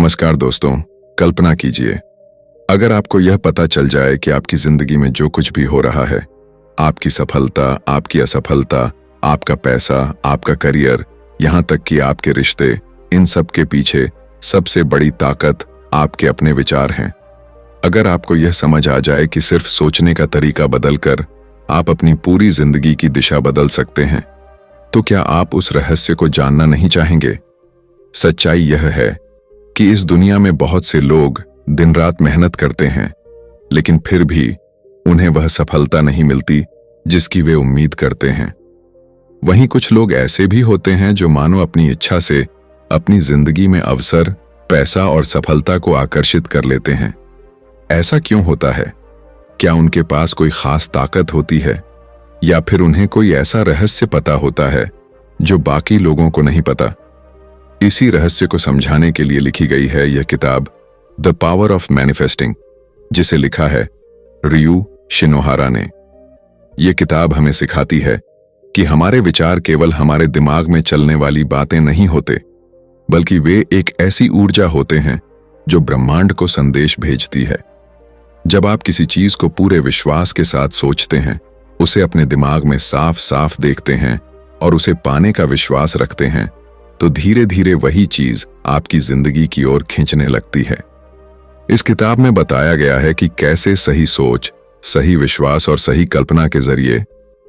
नमस्कार दोस्तों। कल्पना कीजिए, अगर आपको यह पता चल जाए कि आपकी जिंदगी में जो कुछ भी हो रहा है, आपकी सफलता, आपकी असफलता, आपका पैसा, आपका करियर, यहाँ तक कि आपके रिश्ते, इन सब के पीछे सबसे बड़ी ताकत आपके अपने विचार हैं। अगर आपको यह समझ आ जाए कि सिर्फ सोचने का तरीका बदलकर आप अपनी पूरी जिंदगी की दिशा बदल सकते हैं, तो क्या आप उस रहस्य को जानना नहीं चाहेंगे? सच्चाई यह है कि इस दुनिया में बहुत से लोग दिन रात मेहनत करते हैं, लेकिन फिर भी उन्हें वह सफलता नहीं मिलती जिसकी वे उम्मीद करते हैं। वहीं कुछ लोग ऐसे भी होते हैं जो मानो अपनी इच्छा से अपनी जिंदगी में अवसर, पैसा और सफलता को आकर्षित कर लेते हैं। ऐसा क्यों होता है? क्या उनके पास कोई खास ताकत होती है, या फिर उन्हें कोई ऐसा रहस्य पता होता है जो बाकी लोगों को नहीं पता? इसी रहस्य को समझाने के लिए लिखी गई है यह किताब द पावर ऑफ मैनिफेस्टिंग, जिसे लिखा है रियू शिनोहारा ने। यह किताब हमें सिखाती है कि हमारे विचार केवल हमारे दिमाग में चलने वाली बातें नहीं होते, बल्कि वे एक ऐसी ऊर्जा होते हैं जो ब्रह्मांड को संदेश भेजती है। जब आप किसी चीज को पूरे विश्वास के साथ सोचते हैं, उसे अपने दिमाग में साफ साफ देखते हैं और उसे पाने का विश्वास रखते हैं, तो धीरे धीरे वही चीज आपकी जिंदगी की ओर खींचने लगती है। इस किताब में बताया गया है कि कैसे सही सोच, सही विश्वास और सही कल्पना के जरिए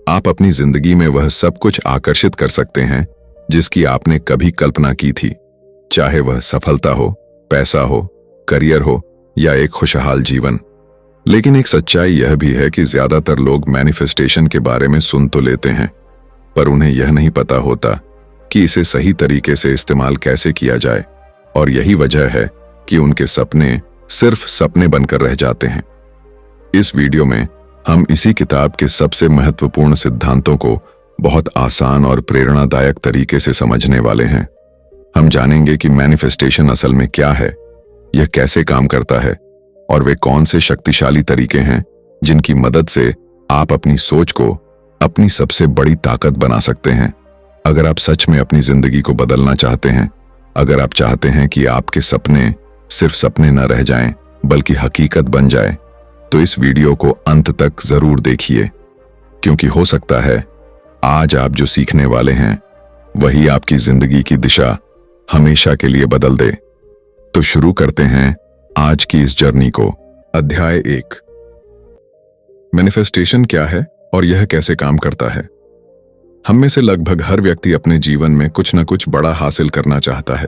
आप अपनी जिंदगी में वह सब कुछ आकर्षित कर सकते हैं जिसकी आपने कभी कल्पना की थी, चाहे वह सफलता हो, पैसा हो, करियर हो या एक खुशहाल जीवन। लेकिन एक सच्चाई यह भी है कि ज्यादातर लोग मैनिफेस्टेशन के बारे में सुन तो लेते हैं, पर उन्हें यह नहीं पता होता कि इसे सही तरीके से इस्तेमाल कैसे किया जाए, और यही वजह है कि उनके सपने सिर्फ सपने बनकर रह जाते हैं। इस वीडियो में हम इसी किताब के सबसे महत्वपूर्ण सिद्धांतों को बहुत आसान और प्रेरणादायक तरीके से समझने वाले हैं। हम जानेंगे कि मैनिफेस्टेशन असल में क्या है, यह कैसे काम करता है, और वे कौन से शक्तिशाली तरीके हैं जिनकी मदद से आप अपनी सोच को अपनी सबसे बड़ी ताकत बना सकते हैं। अगर आप सच में अपनी जिंदगी को बदलना चाहते हैं, अगर आप चाहते हैं कि आपके सपने सिर्फ सपने न रह जाएं, बल्कि हकीकत बन जाए, तो इस वीडियो को अंत तक जरूर देखिए, क्योंकि हो सकता है आज आप जो सीखने वाले हैं वही आपकी जिंदगी की दिशा हमेशा के लिए बदल दे। तो शुरू करते हैं आज की इस जर्नी को। अध्याय 1, मैनिफेस्टेशन क्या है और यह कैसे काम करता है। हम में से लगभग हर व्यक्ति अपने जीवन में कुछ न कुछ बड़ा हासिल करना चाहता है।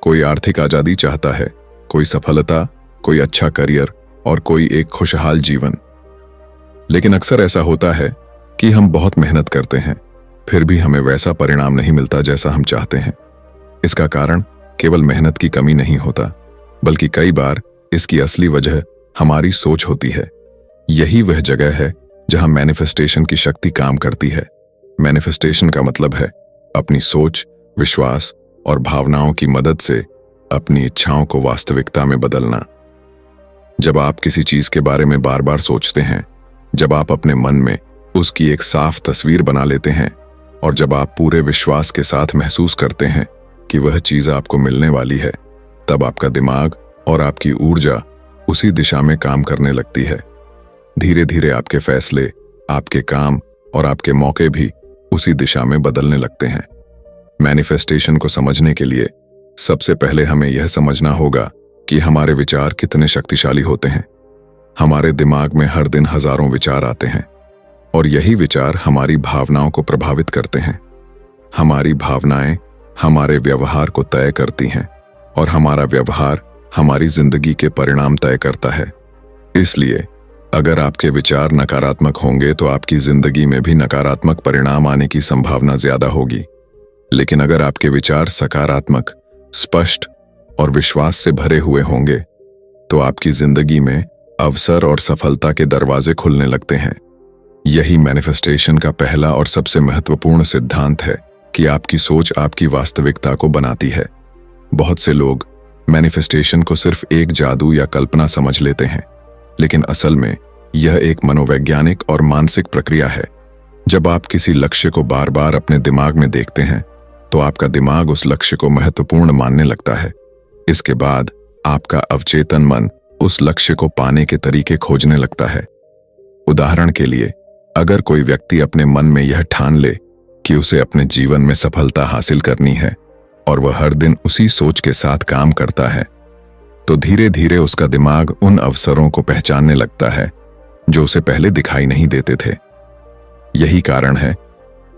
कोई आर्थिक आजादी चाहता है, कोई सफलता, कोई अच्छा करियर और कोई एक खुशहाल जीवन। लेकिन अक्सर ऐसा होता है कि हम बहुत मेहनत करते हैं, फिर भी हमें वैसा परिणाम नहीं मिलता जैसा हम चाहते हैं। इसका कारण केवल मेहनत की कमी नहीं होता, बल्कि कई बार इसकी असली वजह हमारी सोच होती है। यही वह जगह है जहां मैनिफेस्टेशन की शक्ति काम करती है। मैनिफेस्टेशन का मतलब है अपनी सोच, विश्वास और भावनाओं की मदद से अपनी इच्छाओं को वास्तविकता में बदलना। जब आप किसी चीज के बारे में बार बार सोचते हैं, जब आप अपने मन में उसकी एक साफ तस्वीर बना लेते हैं, और जब आप पूरे विश्वास के साथ महसूस करते हैं कि वह चीज आपको मिलने वाली है, तब आपका दिमाग और आपकी ऊर्जा उसी दिशा में काम करने लगती है। धीरे धीरे आपके फैसले, आपके काम और आपके मौके भी उसी दिशा में बदलने लगते हैं। मैनिफेस्टेशन को समझने के लिए सबसे पहले हमें यह समझना होगा कि हमारे विचार कितने शक्तिशाली होते हैं। हमारे दिमाग में हर दिन हजारों विचार आते हैं, और यही विचार हमारी भावनाओं को प्रभावित करते हैं। हमारी भावनाएं हमारे व्यवहार को तय करती हैं, और हमारा व्यवहार हमारी जिंदगी के परिणाम तय करता है। इसलिए अगर आपके विचार नकारात्मक होंगे तो आपकी जिंदगी में भी नकारात्मक परिणाम आने की संभावना ज्यादा होगी। लेकिन अगर आपके विचार सकारात्मक, स्पष्ट और विश्वास से भरे हुए होंगे, तो आपकी जिंदगी में अवसर और सफलता के दरवाजे खुलने लगते हैं। यही मैनिफेस्टेशन का पहला और सबसे महत्वपूर्ण सिद्धांत है कि आपकी सोच आपकी वास्तविकता को बनाती है। बहुत से लोग मैनिफेस्टेशन को सिर्फ एक जादू या कल्पना समझ लेते हैं, लेकिन असल में यह एक मनोवैज्ञानिक और मानसिक प्रक्रिया है। जब आप किसी लक्ष्य को बार बार अपने दिमाग में देखते हैं, तो आपका दिमाग उस लक्ष्य को महत्वपूर्ण मानने लगता है। इसके बाद आपका अवचेतन मन उस लक्ष्य को पाने के तरीके खोजने लगता है। उदाहरण के लिए, अगर कोई व्यक्ति अपने मन में यह ठान ले कि उसे अपने जीवन में सफलता हासिल करनी है और वह हर दिन उसी सोच के साथ काम करता है, तो धीरे धीरे उसका दिमाग उन अवसरों को पहचानने लगता है जो उसे पहले दिखाई नहीं देते थे। यही कारण है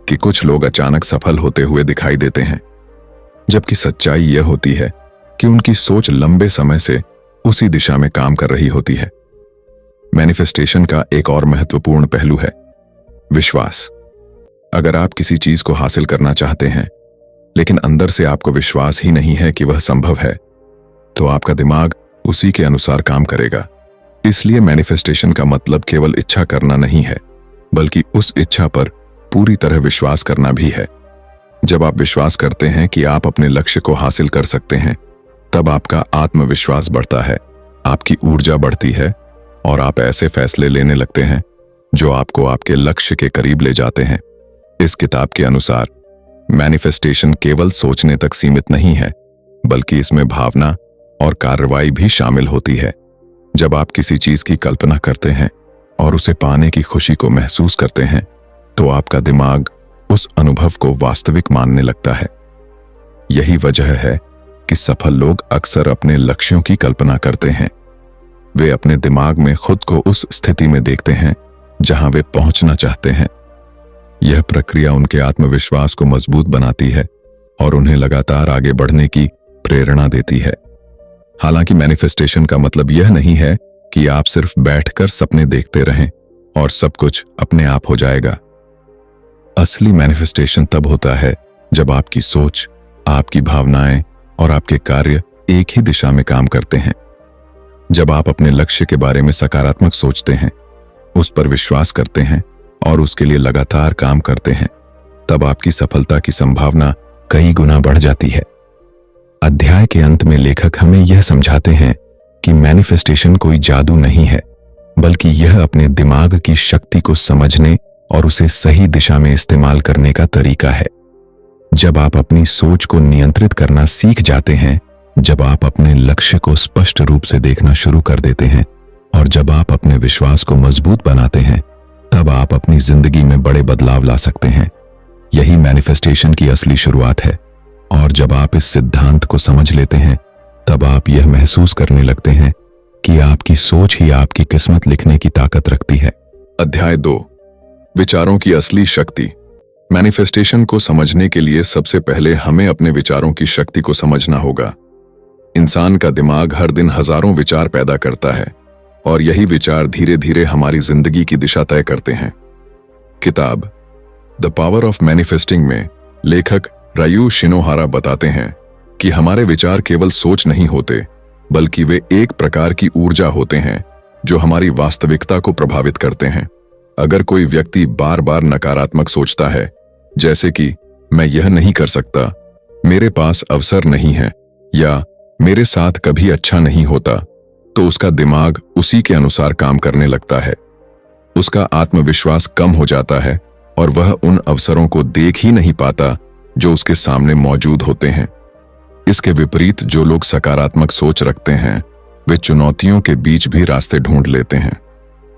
कि कुछ लोग अचानक सफल होते हुए दिखाई देते हैं, जबकि सच्चाई यह होती है कि उनकी सोच लंबे समय से उसी दिशा में काम कर रही होती है। मैनिफेस्टेशन का एक और महत्वपूर्ण पहलू है विश्वास। अगर आप किसी चीज को हासिल करना चाहते हैं लेकिन अंदर से आपको विश्वास ही नहीं है कि वह संभव है, तो आपका दिमाग उसी के अनुसार काम करेगा। इसलिए मैनिफेस्टेशन का मतलब केवल इच्छा करना नहीं है, बल्कि उस इच्छा पर पूरी तरह विश्वास करना भी है। जब आप विश्वास करते हैं कि आप अपने लक्ष्य को हासिल कर सकते हैं, तब आपका आत्मविश्वास बढ़ता है, आपकी ऊर्जा बढ़ती है और आप ऐसे फैसले लेने लगते हैं जो आपको आपके लक्ष्य के करीब ले जाते हैं। इस किताब के अनुसार मैनिफेस्टेशन केवल सोचने तक सीमित नहीं है, बल्कि इसमें भावना और कार्रवाई भी शामिल होती है। जब आप किसी चीज की कल्पना करते हैं और उसे पाने की खुशी को महसूस करते हैं, तो आपका दिमाग उस अनुभव को वास्तविक मानने लगता है। यही वजह है कि सफल लोग अक्सर अपने लक्ष्यों की कल्पना करते हैं। वे अपने दिमाग में खुद को उस स्थिति में देखते हैं जहां वे पहुंचना चाहते हैं। यह प्रक्रिया उनके आत्मविश्वास को मजबूत बनाती है और उन्हें लगातार आगे बढ़ने की प्रेरणा देती है। हालांकि मैनिफेस्टेशन का मतलब यह नहीं है कि आप सिर्फ बैठकर सपने देखते रहें और सब कुछ अपने आप हो जाएगा। असली मैनिफेस्टेशन तब होता है जब आपकी सोच, आपकी भावनाएं और आपके कार्य एक ही दिशा में काम करते हैं। जब आप अपने लक्ष्य के बारे में सकारात्मक सोचते हैं, उस पर विश्वास करते हैं और उसके लिए लगातार काम करते हैं, तब आपकी सफलता की संभावना कई गुना बढ़ जाती है। अध्याय के अंत में लेखक हमें यह समझाते हैं कि मैनिफेस्टेशन कोई जादू नहीं है, बल्कि यह अपने दिमाग की शक्ति को समझने और उसे सही दिशा में इस्तेमाल करने का तरीका है। जब आप अपनी सोच को नियंत्रित करना सीख जाते हैं, जब आप अपने लक्ष्य को स्पष्ट रूप से देखना शुरू कर देते हैं और जब आप अपने विश्वास को मजबूत बनाते हैं, तब आप अपनी जिंदगी में बड़े बदलाव ला सकते हैं। यही मैनिफेस्टेशन की असली शुरुआत है। और जब आप इस सिद्धांत को समझ लेते हैं, तब आप यह महसूस करने लगते हैं कि आपकी सोच ही आपकी किस्मत लिखने की ताकत रखती है। अध्याय 2, विचारों की असली शक्ति। मैनिफेस्टेशन को समझने के लिए सबसे पहले हमें अपने विचारों की शक्ति को समझना होगा। इंसान का दिमाग हर दिन हजारों विचार पैदा करता है और यही विचार धीरे धीरे हमारी जिंदगी की दिशा तय करते हैं। किताब द पावर ऑफ मैनिफेस्टिंग में लेखक रायू शिनोहारा बताते हैं कि हमारे विचार केवल सोच नहीं होते, बल्कि वे एक प्रकार की ऊर्जा होते हैं जो हमारी वास्तविकता को प्रभावित करते हैं। अगर कोई व्यक्ति बार बार नकारात्मक सोचता है, जैसे कि मैं यह नहीं कर सकता, मेरे पास अवसर नहीं है या मेरे साथ कभी अच्छा नहीं होता, तो उसका दिमाग उसी के अनुसार काम करने लगता है। उसका आत्मविश्वास कम हो जाता है और वह उन अवसरों को देख ही नहीं पाता जो उसके सामने मौजूद होते हैं। इसके विपरीत जो लोग सकारात्मक सोच रखते हैं, वे चुनौतियों के बीच भी रास्ते ढूंढ लेते हैं।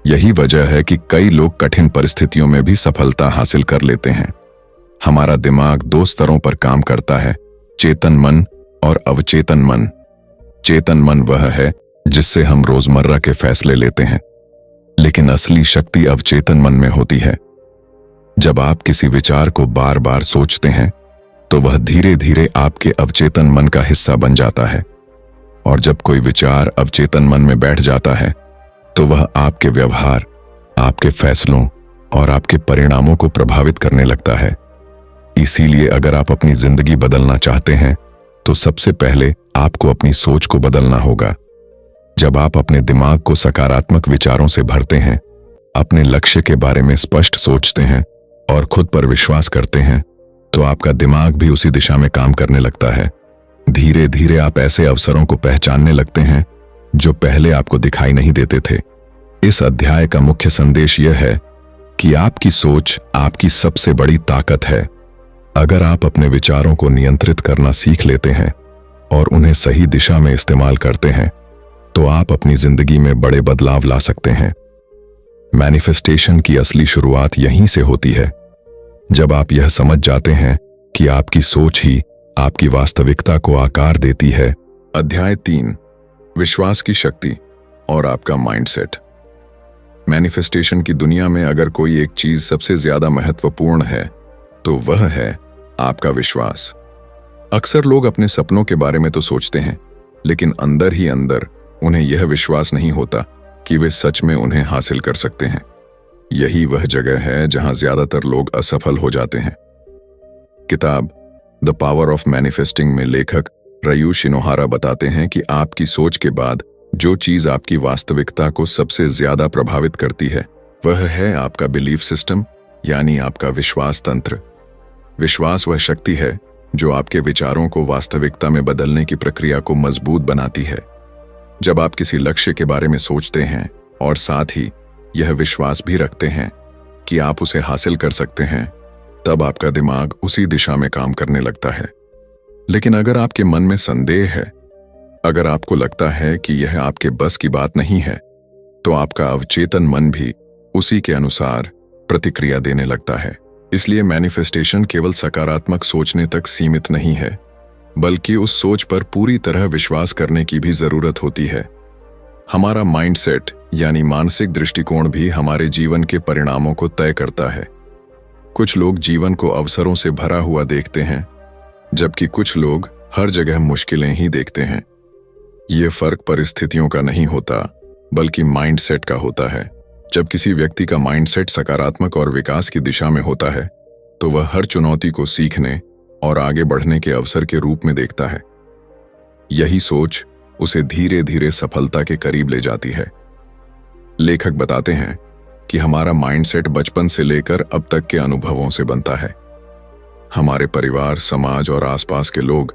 यही वजह है कि कई लोग कठिन परिस्थितियों में भी सफलता हासिल कर लेते हैं। हमारा दिमाग 2 स्तरों पर काम करता है, चेतन मन और अवचेतन मन। चेतन मन वह है जिससे हम रोजमर्रा के फैसले लेते हैं, लेकिन असली शक्ति अवचेतन मन में होती है। जब आप किसी विचार को बार बार सोचते हैं, तो वह धीरे धीरे आपके अवचेतन मन का हिस्सा बन जाता है, और जब कोई विचार अवचेतन मन में बैठ जाता है, तो वह आपके व्यवहार, आपके फैसलों और आपके परिणामों को प्रभावित करने लगता है। इसीलिए अगर आप अपनी जिंदगी बदलना चाहते हैं, तो सबसे पहले आपको अपनी सोच को बदलना होगा। जब आप अपने दिमाग को सकारात्मक विचारों से भरते हैं, अपने लक्ष्य के बारे में स्पष्ट सोचते हैं और खुद पर विश्वास करते हैं, तो आपका दिमाग भी उसी दिशा में काम करने लगता है। धीरे धीरे आप ऐसे अवसरों को पहचानने लगते हैं जो पहले आपको दिखाई नहीं देते थे। इस अध्याय का मुख्य संदेश यह है कि आपकी सोच आपकी सबसे बड़ी ताकत है। अगर आप अपने विचारों को नियंत्रित करना सीख लेते हैं, और उन्हें सही दिशा में इस्तेमाल करते हैं तो आप अपनी जिंदगी में बड़े बदलाव ला सकते हैं। मैनिफेस्टेशन की असली शुरुआत यहीं से होती है, जब आप यह समझ जाते हैं कि आपकी सोच ही आपकी वास्तविकता को आकार देती है। अध्याय 3, विश्वास की शक्ति और आपका माइंडसेट। मैनिफेस्टेशन की दुनिया में अगर कोई एक चीज सबसे ज्यादा महत्वपूर्ण है तो वह है आपका विश्वास। अक्सर लोग अपने सपनों के बारे में तो सोचते हैं, लेकिन अंदर ही अंदर उन्हें यह विश्वास नहीं होता कि वे सच में उन्हें हासिल कर सकते हैं। यही वह जगह है जहां ज्यादातर लोग असफल हो जाते हैं। किताब द पावर ऑफ मैनिफेस्टिंग में लेखक रयू शिनोहारा बताते हैं कि आपकी सोच के बाद जो चीज आपकी वास्तविकता को सबसे ज्यादा प्रभावित करती है वह है आपका बिलीफ सिस्टम, यानी आपका विश्वास तंत्र। विश्वास वह शक्ति है जो आपके विचारों को वास्तविकता में बदलने की प्रक्रिया को मजबूत बनाती है। जब आप किसी लक्ष्य के बारे में सोचते हैं और साथ ही यह विश्वास भी रखते हैं कि आप उसे हासिल कर सकते हैं, तब आपका दिमाग उसी दिशा में काम करने लगता है। लेकिन अगर आपके मन में संदेह है, अगर आपको लगता है कि यह आपके बस की बात नहीं है, तो आपका अवचेतन मन भी उसी के अनुसार प्रतिक्रिया देने लगता है। इसलिए मैनिफेस्टेशन केवल सकारात्मक सोचने तक सीमित नहीं है, बल्कि उस सोच पर पूरी तरह विश्वास करने की भी जरूरत होती है। हमारा माइंडसेट यानी मानसिक दृष्टिकोण भी हमारे जीवन के परिणामों को तय करता है। कुछ लोग जीवन को अवसरों से भरा हुआ देखते हैं, जबकि कुछ लोग हर जगह मुश्किलें ही देखते हैं। ये फर्क परिस्थितियों का नहीं होता, बल्कि माइंडसेट का होता है। जब किसी व्यक्ति का माइंडसेट सकारात्मक और विकास की दिशा में होता है, तो वह हर चुनौती को सीखने और आगे बढ़ने के अवसर के रूप में देखता है। यही सोच उसे धीरे धीरे सफलता के करीब ले जाती है। लेखक बताते हैं कि हमारा माइंडसेट बचपन से लेकर अब तक के अनुभवों से बनता है। हमारे परिवार, समाज और आसपास के लोग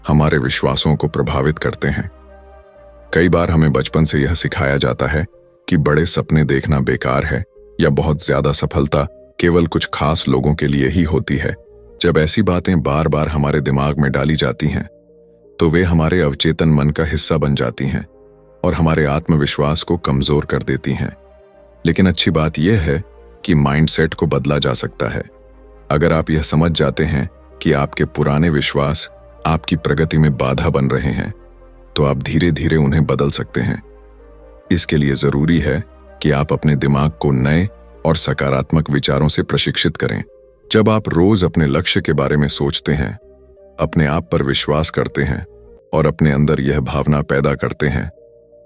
हमारे विश्वासों को प्रभावित करते हैं। कई बार हमें बचपन से यह सिखाया जाता है कि बड़े सपने देखना बेकार है या बहुत ज्यादा सफलता केवल कुछ खास लोगों के लिए ही होती है। जब ऐसी बातें बार बार हमारे दिमाग में डाली जाती हैं, तो वे हमारे अवचेतन मन का हिस्सा बन जाती हैं और हमारे आत्मविश्वास को कमजोर कर देती हैं। लेकिन अच्छी बात यह है कि माइंडसेट को बदला जा सकता है। अगर आप यह समझ जाते हैं कि आपके पुराने विश्वास आपकी प्रगति में बाधा बन रहे हैं, तो आप धीरे धीरे उन्हें बदल सकते हैं। इसके लिए जरूरी है कि आप अपने दिमाग को नए और सकारात्मक विचारों से प्रशिक्षित करें। जब आप रोज अपने लक्ष्य के बारे में सोचते हैं, अपने आप पर विश्वास करते हैं और अपने अंदर यह भावना पैदा करते हैं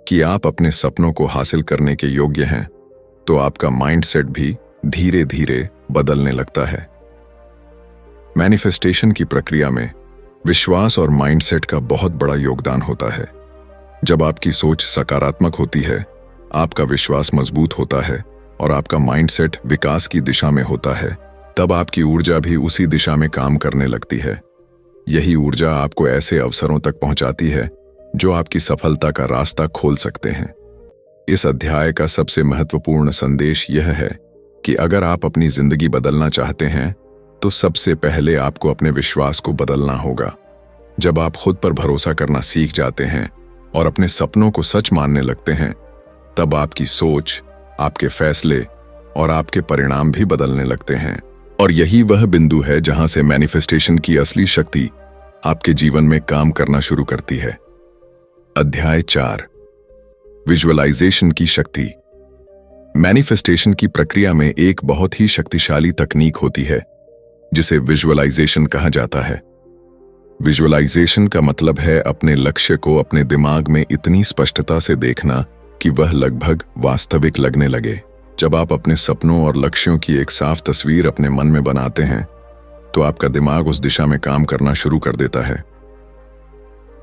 कि आप अपने सपनों को हासिल करने के योग्य हैं, तो आपका माइंडसेट भी धीरे धीरे बदलने लगता है। मैनिफेस्टेशन की प्रक्रिया में विश्वास और माइंडसेट का बहुत बड़ा योगदान होता है। जब आपकी सोच सकारात्मक होती है, आपका विश्वास मजबूत होता है और आपका माइंडसेट विकास की दिशा में होता है, तब आपकी ऊर्जा भी उसी दिशा में काम करने लगती है। यही ऊर्जा आपको ऐसे अवसरों तक पहुंचाती है जो आपकी सफलता का रास्ता खोल सकते हैं। इस अध्याय का सबसे महत्वपूर्ण संदेश यह है कि अगर आप अपनी जिंदगी बदलना चाहते हैं, तो सबसे पहले आपको अपने विश्वास को बदलना होगा। जब आप खुद पर भरोसा करना सीख जाते हैं और अपने सपनों को सच मानने लगते हैं, तब आपकी सोच, आपके फैसले और आपके परिणाम भी बदलने लगते हैं। और यही वह बिंदु है जहां से मैनिफेस्टेशन की असली शक्ति आपके जीवन में काम करना शुरू करती है। अध्याय 4, विजुअलाइजेशन की शक्ति। मैनिफेस्टेशन की प्रक्रिया में एक बहुत ही शक्तिशाली तकनीक होती है जिसे विजुअलाइजेशन कहा जाता है। विजुअलाइजेशन का मतलब है अपने लक्ष्य को अपने दिमाग में इतनी स्पष्टता से देखना कि वह लगभग वास्तविक लगने लगे। जब आप अपने सपनों और लक्ष्यों की एक साफ तस्वीर अपने मन में बनाते हैं, तो आपका दिमाग उस दिशा में काम करना शुरू कर देता है।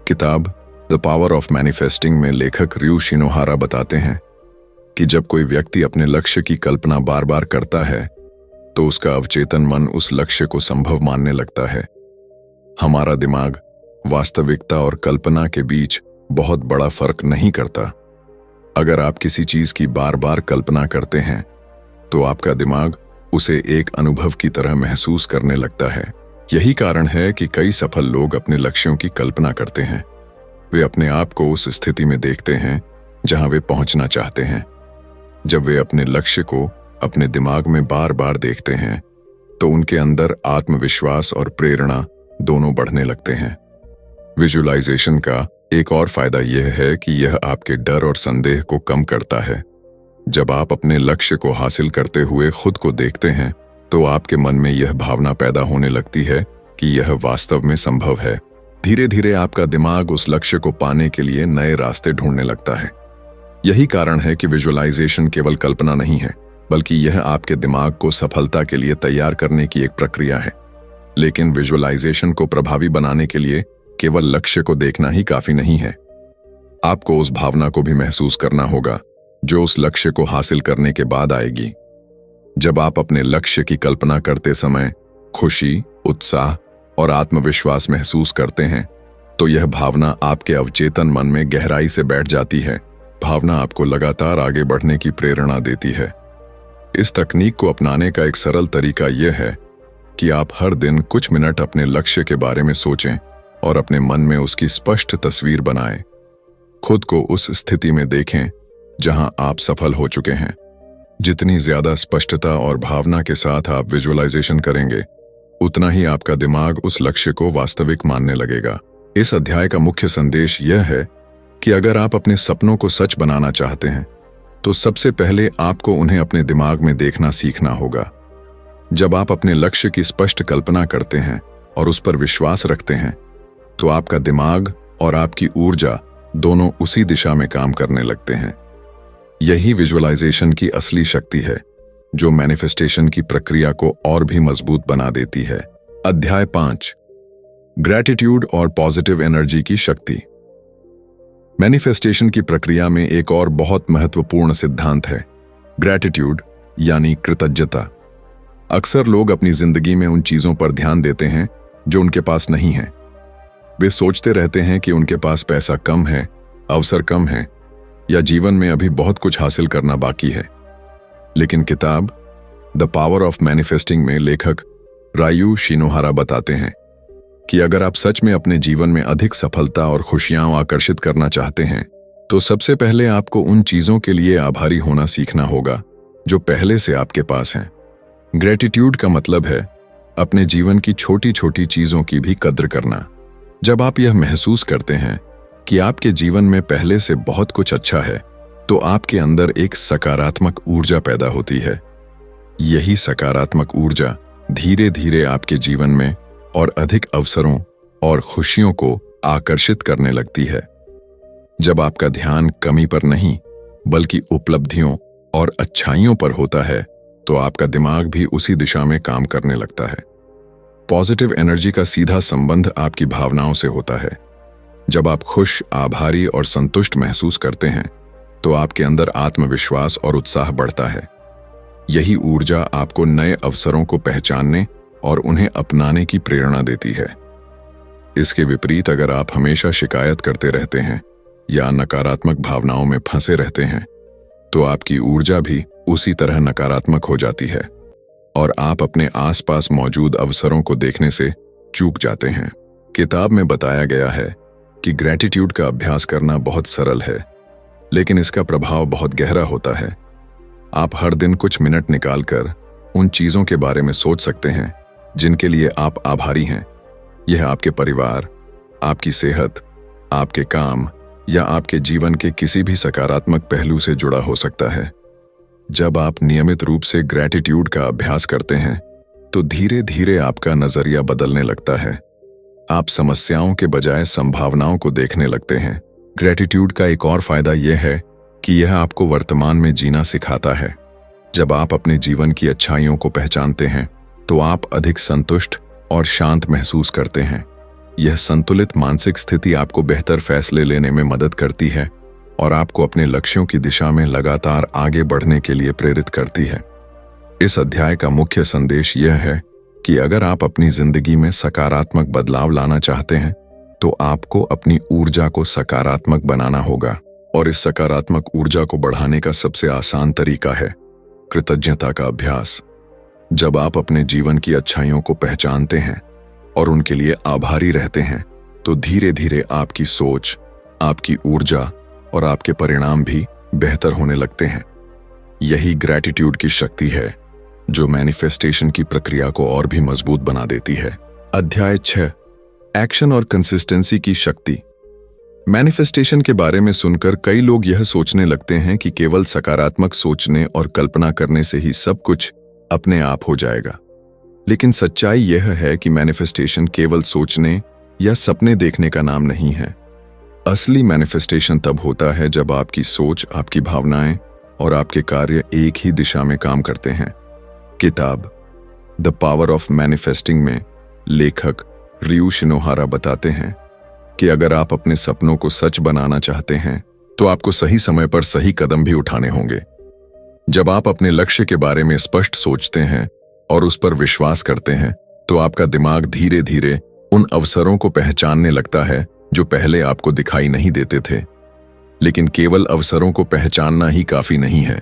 किताब द पावर ऑफ मैनिफेस्टिंग में लेखक रयू शिनोहारा बताते हैं कि जब कोई व्यक्ति अपने लक्ष्य की कल्पना बार बार करता है, तो उसका अवचेतन मन उस लक्ष्य को संभव मानने लगता है। हमारा दिमाग वास्तविकता और कल्पना के बीच बहुत बड़ा फर्क नहीं करता। अगर आप किसी चीज की बार बार कल्पना करते हैं, तो आपका दिमाग उसे एक अनुभव की तरह महसूस करने लगता है। यही कारण है कि कई सफल लोग अपने लक्ष्यों की कल्पना करते हैं। वे अपने आप को उस स्थिति में देखते हैं जहां वे पहुंचना चाहते हैं। जब वे अपने लक्ष्य को अपने दिमाग में बार बार देखते हैं तो उनके अंदर आत्मविश्वास और प्रेरणा दोनों बढ़ने लगते हैं। विजुअलाइजेशन का एक और फायदा यह है कि यह आपके डर और संदेह को कम करता है। जब आप अपने लक्ष्य को हासिल करते हुए खुद को देखते हैं तो आपके मन में यह भावना पैदा होने लगती है कि यह वास्तव में संभव है। धीरे धीरे आपका दिमाग उस लक्ष्य को पाने के लिए नए रास्ते ढूंढने लगता है। यही कारण है कि विजुअलाइजेशन केवल कल्पना नहीं है, बल्कि यह आपके दिमाग को सफलता के लिए तैयार करने की एक प्रक्रिया है। लेकिन विजुअलाइजेशन को प्रभावी बनाने के लिए केवल लक्ष्य को देखना ही काफी नहीं है। आपको उस भावना को भी महसूस करना होगा जो उस लक्ष्य को हासिल करने के बाद आएगी। जब आप अपने लक्ष्य की कल्पना करते समय खुशी, उत्साह और आत्मविश्वास महसूस करते हैं तो यह भावना आपके अवचेतन मन में गहराई से बैठ जाती है। भावना आपको लगातार आगे बढ़ने की प्रेरणा देती है। इस तकनीक को अपनाने का एक सरल तरीका यह है कि आप हर दिन कुछ मिनट अपने लक्ष्य के बारे में सोचें और अपने मन में उसकी स्पष्ट तस्वीर बनाएं। खुद को उस स्थिति में देखें जहां आप सफल हो चुके हैं। जितनी ज्यादा स्पष्टता और भावना के साथ आप विजुअलाइजेशन करेंगे, उतना ही आपका दिमाग उस लक्ष्य को वास्तविक मानने लगेगा। इस अध्याय का मुख्य संदेश यह है कि अगर आप अपने सपनों को सच बनाना चाहते हैं तो सबसे पहले आपको उन्हें अपने दिमाग में देखना सीखना होगा। जब आप अपने लक्ष्य की स्पष्ट कल्पना करते हैं और उस पर विश्वास रखते हैं तो आपका दिमाग और आपकी ऊर्जा दोनों उसी दिशा में काम करने लगते हैं। यही विजुअलाइजेशन की असली शक्ति है जो मैनिफेस्टेशन की प्रक्रिया को और भी मजबूत बना देती है। अध्याय 5, ग्रैटिट्यूड और पॉजिटिव एनर्जी की शक्ति। मैनिफेस्टेशन की प्रक्रिया में एक और बहुत महत्वपूर्ण सिद्धांत है, ग्रैटिट्यूड यानी कृतज्ञता। अक्सर लोग अपनी जिंदगी में उन चीजों पर ध्यान देते हैं जो उनके पास नहीं है। वे सोचते रहते हैं कि उनके पास पैसा कम है, अवसर कम है या जीवन में अभी बहुत कुछ हासिल करना बाकी है। लेकिन किताब द पावर ऑफ मैनिफेस्टिंग में लेखक रायू शिनोहारा बताते हैं कि अगर आप सच में अपने जीवन में अधिक सफलता और खुशियां आकर्षित करना चाहते हैं तो सबसे पहले आपको उन चीजों के लिए आभारी होना सीखना होगा जो पहले से आपके पास हैं। ग्रैटिट्यूड का मतलब है अपने जीवन की छोटी छोटी चीजों की भी कद्र करना। जब आप यह महसूस करते हैं कि आपके जीवन में पहले से बहुत कुछ अच्छा है तो आपके अंदर एक सकारात्मक ऊर्जा पैदा होती है। यही सकारात्मक ऊर्जा धीरे धीरे आपके जीवन में और अधिक अवसरों और खुशियों को आकर्षित करने लगती है। जब आपका ध्यान कमी पर नहीं बल्कि उपलब्धियों और अच्छाइयों पर होता है तो आपका दिमाग भी उसी दिशा में काम करने लगता है। पॉजिटिव एनर्जी का सीधा संबंध आपकी भावनाओं से होता है। जब आप खुश, आभारी और संतुष्ट महसूस करते हैं तो आपके अंदर आत्मविश्वास और उत्साह बढ़ता है। यही ऊर्जा आपको नए अवसरों को पहचानने और उन्हें अपनाने की प्रेरणा देती है। इसके विपरीत अगर आप हमेशा शिकायत करते रहते हैं या नकारात्मक भावनाओं में फंसे रहते हैं तो आपकी ऊर्जा भी उसी तरह नकारात्मक हो जाती है और आप अपने आसपास मौजूद अवसरों को देखने से चूक जाते हैं। किताब में बताया गया है कि ग्रैटिट्यूड का अभ्यास करना बहुत सरल है, लेकिन इसका प्रभाव बहुत गहरा होता है। आप हर दिन कुछ मिनट निकालकर उन चीजों के बारे में सोच सकते हैं जिनके लिए आप आभारी हैं। यह आपके परिवार, आपकी सेहत, आपके काम या आपके जीवन के किसी भी सकारात्मक पहलू से जुड़ा हो सकता है। जब आप नियमित रूप से ग्रैटिट्यूड का अभ्यास करते हैं तो धीरे धीरे आपका नजरिया बदलने लगता है। आप समस्याओं के बजाय संभावनाओं को देखने लगते हैं। ग्रैटिट्यूड का एक और फायदा यह है कि यह आपको वर्तमान में जीना सिखाता है। जब आप अपने जीवन की अच्छाइयों को पहचानते हैं तो आप अधिक संतुष्ट और शांत महसूस करते हैं। यह संतुलित मानसिक स्थिति आपको बेहतर फैसले लेने में मदद करती है और आपको अपने लक्ष्यों की दिशा में लगातार आगे बढ़ने के लिए प्रेरित करती है। इस अध्याय का मुख्य संदेश यह है कि अगर आप अपनी जिंदगी में सकारात्मक बदलाव लाना चाहते हैं तो आपको अपनी ऊर्जा को सकारात्मक बनाना होगा और इस सकारात्मक ऊर्जा को बढ़ाने का सबसे आसान तरीका है कृतज्ञता का अभ्यास। जब आप अपने जीवन की अच्छाइयों को पहचानते हैं और उनके लिए आभारी रहते हैं तो धीरे धीरे आपकी सोच, आपकी ऊर्जा और आपके परिणाम भी बेहतर होने लगते हैं। यही ग्रैटिट्यूड की शक्ति है जो मैनिफेस्टेशन की प्रक्रिया को और भी मजबूत बना देती है। अध्याय 6, एक्शन और कंसिस्टेंसी की शक्ति। मैनिफेस्टेशन के बारे में सुनकर कई लोग यह सोचने लगते हैं कि केवल सकारात्मक सोचने और कल्पना करने से ही सब कुछ अपने आप हो जाएगा। लेकिन सच्चाई यह है कि मैनिफेस्टेशन केवल सोचने या सपने देखने का नाम नहीं है। असली मैनिफेस्टेशन तब होता है जब आपकी सोच, आपकी भावनाएं और आपके कार्य एक ही दिशा में काम करते हैं। किताब द पावर ऑफ मैनिफेस्टिंग में लेखक रियू शिनोहारा बताते हैं कि अगर आप अपने सपनों को सच बनाना चाहते हैं तो आपको सही समय पर सही कदम भी उठाने होंगे। जब आप अपने लक्ष्य के बारे में स्पष्ट सोचते हैं और उस पर विश्वास करते हैं तो आपका दिमाग धीरे धीरे उन अवसरों को पहचानने लगता है जो पहले आपको दिखाई नहीं देते थे। लेकिन केवल अवसरों को पहचानना ही काफी नहीं है,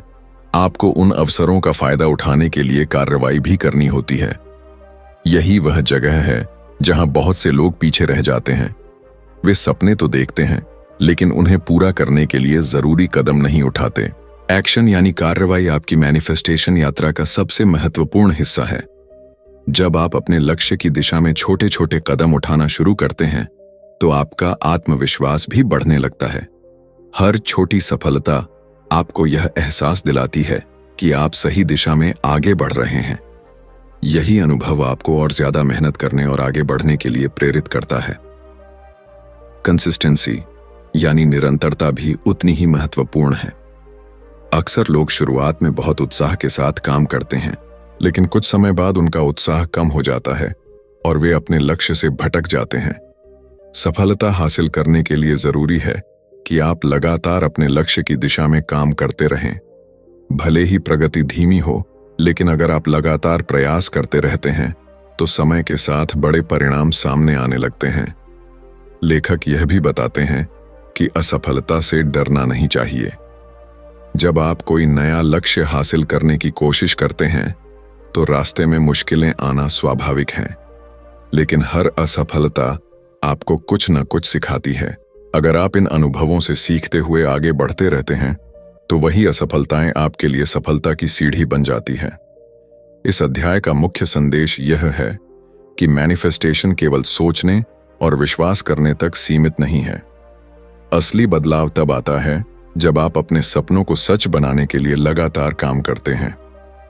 आपको उन अवसरों का फायदा उठाने के लिए कार्रवाई भी करनी होती है। यही वह जगह है जहां बहुत से लोग पीछे रह जाते हैं। वे सपने तो देखते हैं लेकिन उन्हें पूरा करने के लिए जरूरी कदम नहीं उठाते। एक्शन यानी कार्रवाई आपकी मैनिफेस्टेशन यात्रा का सबसे महत्वपूर्ण हिस्सा है। जब आप अपने लक्ष्य की दिशा में छोटे छोटे कदम उठाना शुरू करते हैं तो आपका आत्मविश्वास भी बढ़ने लगता है। हर छोटी सफलता आपको यह एहसास दिलाती है कि आप सही दिशा में आगे बढ़ रहे हैं। यही अनुभव आपको और ज्यादा मेहनत करने और आगे बढ़ने के लिए प्रेरित करता है। कंसिस्टेंसी यानी निरंतरता भी उतनी ही महत्वपूर्ण है। अक्सर लोग शुरुआत में बहुत उत्साह के साथ काम करते हैं, लेकिन कुछ समय बाद उनका उत्साह कम हो जाता है और वे अपने लक्ष्य से भटक जाते हैं। सफलता हासिल करने के लिए जरूरी है कि आप लगातार अपने लक्ष्य की दिशा में काम करते रहें। भले ही प्रगति धीमी हो, लेकिन अगर आप लगातार प्रयास करते रहते हैं तो समय के साथ बड़े परिणाम सामने आने लगते हैं। लेखक यह भी बताते हैं कि असफलता से डरना नहीं चाहिए। जब आप कोई नया लक्ष्य हासिल करने की कोशिश करते हैं तो रास्ते में मुश्किलें आना स्वाभाविक है, लेकिन हर असफलता आपको कुछ न कुछ सिखाती है। अगर आप इन अनुभवों से सीखते हुए आगे बढ़ते रहते हैं तो वही असफलताएं आपके लिए सफलता की सीढ़ी बन जाती है। इस अध्याय का मुख्य संदेश यह है कि मैनिफेस्टेशन केवल सोचने और विश्वास करने तक सीमित नहीं है। असली बदलाव तब आता है जब आप अपने सपनों को सच बनाने के लिए लगातार काम करते हैं।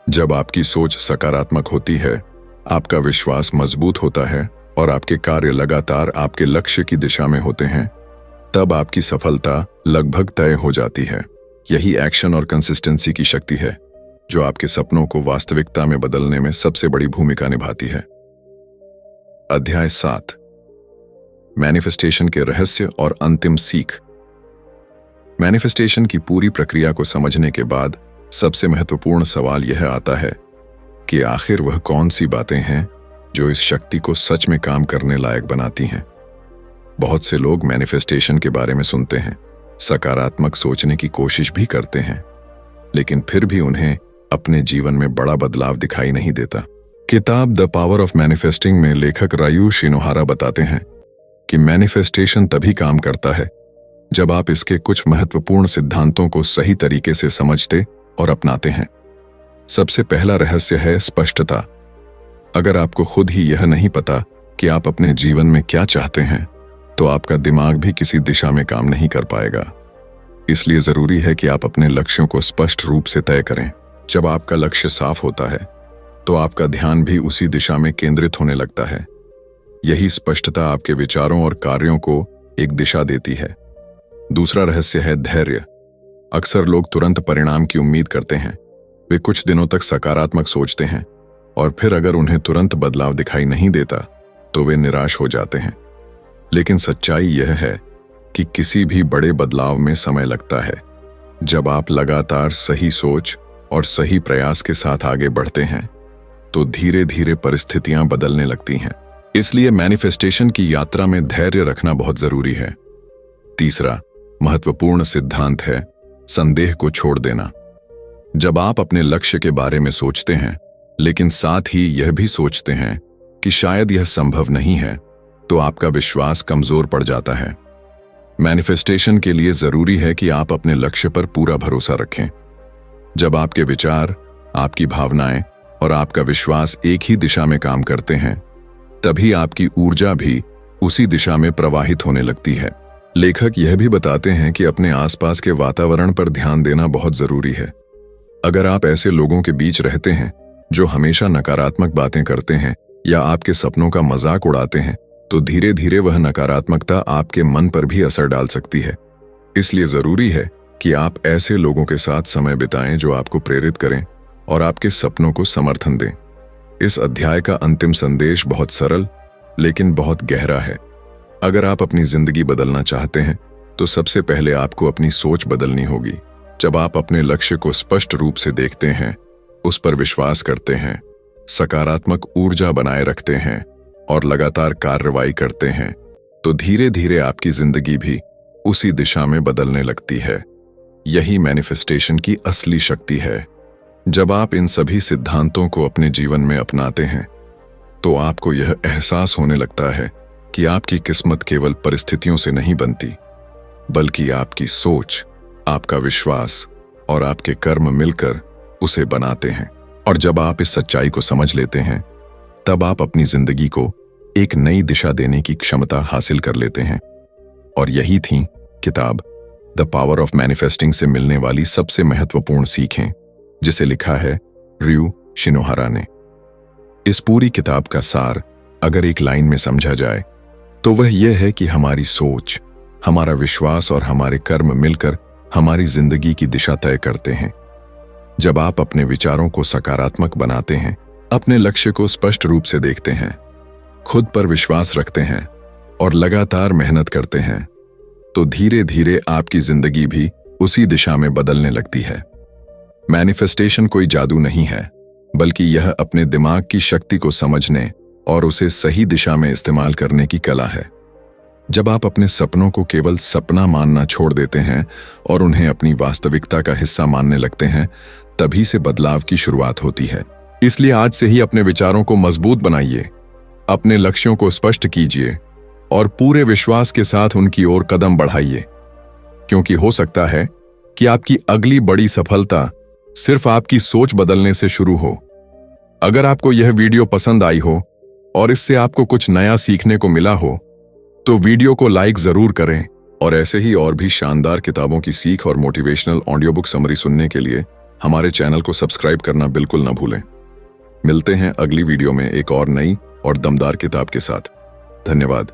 जब आपकी सोच सकारात्मक होती है, आपका विश्वास मजबूत होता है और आपके कार्य लगातार आपके लक्ष्य की दिशा में होते हैं, तब आपकी सफलता लगभग तय हो जाती है। यही एक्शन और कंसिस्टेंसी की शक्ति है जो आपके सपनों को वास्तविकता में बदलने में सबसे बड़ी भूमिका निभाती है। अध्याय 7, मैनिफेस्टेशन के रहस्य और अंतिम सीख। मैनिफेस्टेशन की पूरी प्रक्रिया को समझने के बाद सबसे महत्वपूर्ण सवाल यह आता है कि आखिर वह कौन सी बातें हैं जो इस शक्ति को सच में काम करने लायक बनाती हैं। बहुत से लोग मैनिफेस्टेशन के बारे में सुनते हैं, सकारात्मक सोचने की कोशिश भी करते हैं, लेकिन फिर भी उन्हें अपने जीवन में बड़ा बदलाव दिखाई नहीं देता। किताब द पावर ऑफ मैनिफेस्टिंग में लेखक रियू शिनोहारा बताते हैं कि मैनिफेस्टेशन तभी काम करता है जब आप इसके कुछ महत्वपूर्ण सिद्धांतों को सही तरीके से समझते और अपनाते हैं। सबसे पहला रहस्य है स्पष्टता। अगर आपको खुद ही यह नहीं पता कि आप अपने जीवन में क्या चाहते हैं तो आपका दिमाग भी किसी दिशा में काम नहीं कर पाएगा। इसलिए जरूरी है कि आप अपने लक्ष्यों को स्पष्ट रूप से तय करें। जब आपका लक्ष्य साफ होता है तो आपका ध्यान भी उसी दिशा में केंद्रित होने लगता है। यही स्पष्टता आपके विचारों और कार्यों को एक दिशा देती है। दूसरा रहस्य है धैर्य। अक्सर लोग तुरंत परिणाम की उम्मीद करते हैं। वे कुछ दिनों तक सकारात्मक सोचते हैं और फिर अगर उन्हें तुरंत बदलाव दिखाई नहीं देता तो वे निराश हो जाते हैं। लेकिन सच्चाई यह है कि किसी भी बड़े बदलाव में समय लगता है। जब आप लगातार सही सोच और सही प्रयास के साथ आगे बढ़ते हैं तो धीरे धीरे परिस्थितियां बदलने लगती हैं। इसलिए मैनिफेस्टेशन की यात्रा में धैर्य रखना बहुत जरूरी है। तीसरा महत्वपूर्ण सिद्धांत है संदेह को छोड़ देना। जब आप अपने लक्ष्य के बारे में सोचते हैं लेकिन साथ ही यह भी सोचते हैं कि शायद यह संभव नहीं है, तो आपका विश्वास कमजोर पड़ जाता है। मैनिफेस्टेशन के लिए जरूरी है कि आप अपने लक्ष्य पर पूरा भरोसा रखें। जब आपके विचार, आपकी भावनाएं और आपका विश्वास एक ही दिशा में काम करते हैं, तभी आपकी ऊर्जा भी उसी दिशा में प्रवाहित होने लगती है। लेखक यह भी बताते हैं कि अपने आसपास के वातावरण पर ध्यान देना बहुत जरूरी है। अगर आप ऐसे लोगों के बीच रहते हैं जो हमेशा नकारात्मक बातें करते हैं या आपके सपनों का मजाक उड़ाते हैं, तो धीरे धीरे वह नकारात्मकता आपके मन पर भी असर डाल सकती है। इसलिए जरूरी है कि आप ऐसे लोगों के साथ समय बिताएं जो आपको प्रेरित करें और आपके सपनों को समर्थन दें। इस अध्याय का अंतिम संदेश बहुत सरल लेकिन बहुत गहरा है। अगर आप अपनी जिंदगी बदलना चाहते हैं तो सबसे पहले आपको अपनी सोच बदलनी होगी। जब आप अपने लक्ष्य को स्पष्ट रूप से देखते हैं, उस पर विश्वास करते हैं, सकारात्मक ऊर्जा बनाए रखते हैं और लगातार कार्रवाई करते हैं, तो धीरे धीरे आपकी जिंदगी भी उसी दिशा में बदलने लगती है। यही मैनिफेस्टेशन की असली शक्ति है। जब आप इन सभी सिद्धांतों को अपने जीवन में अपनाते हैं, तो आपको यह एहसास होने लगता है कि आपकी किस्मत केवल परिस्थितियों से नहीं बनती, बल्कि आपकी सोच, आपका विश्वास और आपके कर्म मिलकर उसे बनाते हैं। और जब आप इस सच्चाई को समझ लेते हैं, तब आप अपनी जिंदगी को एक नई दिशा देने की क्षमता हासिल कर लेते हैं। और यही थी किताब द पावर ऑफ मैनिफेस्टिंग से मिलने वाली सबसे महत्वपूर्ण सीखें, जिसे लिखा है र्यू शिनोहारा ने। इस पूरी किताब का सार अगर एक लाइन में समझा जाए तो वह यह है कि हमारी सोच, हमारा विश्वास और हमारे कर्म मिलकर हमारी जिंदगी की दिशा तय करते हैं। जब आप अपने विचारों को सकारात्मक बनाते हैं, अपने लक्ष्य को स्पष्ट रूप से देखते हैं, खुद पर विश्वास रखते हैं और लगातार मेहनत करते हैं, तो धीरे धीरे आपकी जिंदगी भी उसी दिशा में बदलने लगती है। मैनिफेस्टेशन कोई जादू नहीं है, बल्कि यह अपने दिमाग की शक्ति को समझने और उसे सही दिशा में इस्तेमाल करने की कला है। जब आप अपने सपनों को केवल सपना मानना छोड़ देते हैं और उन्हें अपनी वास्तविकता का हिस्सा मानने लगते हैं, तभी से बदलाव की शुरुआत होती है। इसलिए आज से ही अपने विचारों को मजबूत बनाइए, अपने लक्ष्यों को स्पष्ट कीजिए और पूरे विश्वास के साथ उनकी ओर कदम बढ़ाइए, क्योंकि हो सकता है कि आपकी अगली बड़ी सफलता सिर्फ आपकी सोच बदलने से शुरू हो। अगर आपको यह वीडियो पसंद आई हो और इससे आपको कुछ नया सीखने को मिला हो, तो वीडियो को लाइक जरूर करें और ऐसे ही और भी शानदार किताबों की सीख और मोटिवेशनल ऑडियो बुक समरी सुनने के लिए हमारे चैनल को सब्सक्राइब करना बिल्कुल न भूलें। मिलते हैं अगली वीडियो में एक और नई और दमदार किताब के साथ। धन्यवाद।